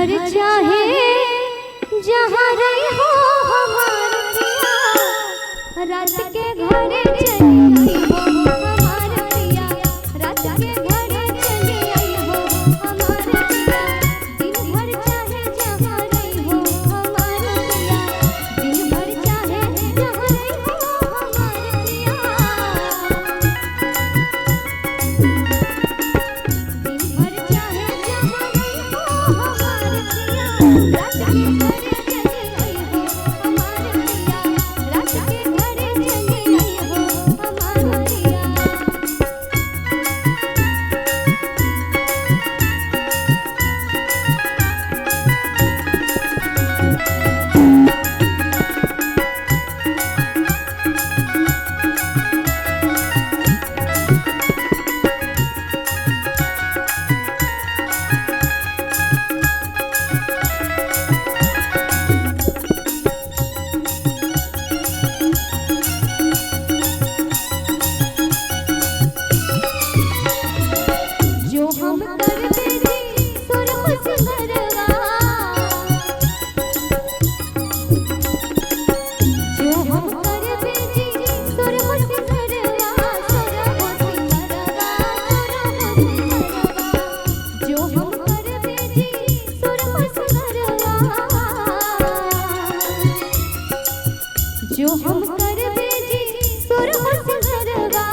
भर चाहे जहाँ रही हो हमार पिया, रात के घरे चली आई हो हमार पिया, रात के घरे चली आई हो हमार पिया। दिन भर चाहे जहाँ रही हो हमार पिया, दिन भर चाहे जहाँ रही हो हमार पिया। जो हम कर भेजी सुर हसरवा,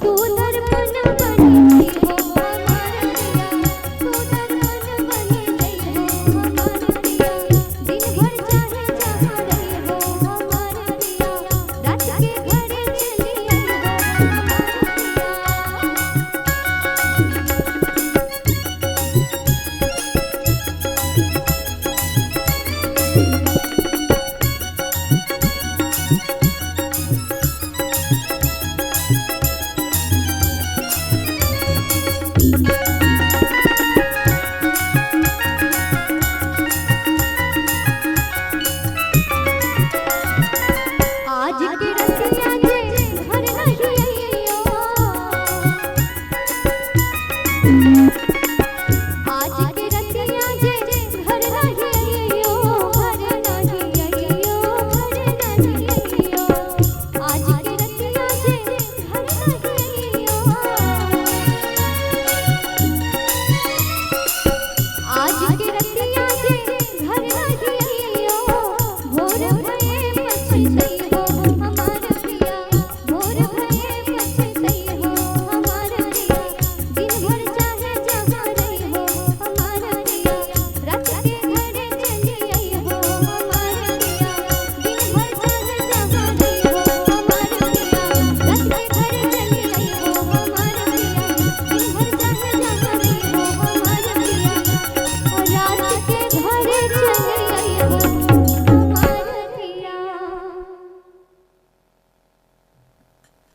तू दर्पण बनी हो हमार पिया, तू दर्पण बनी हो हमार पिया। दिन भर चाहे जहाँ रही हो हमार पिया, रात के घरे चली आई हो आज के रसिया जे घर नहीं आइयो।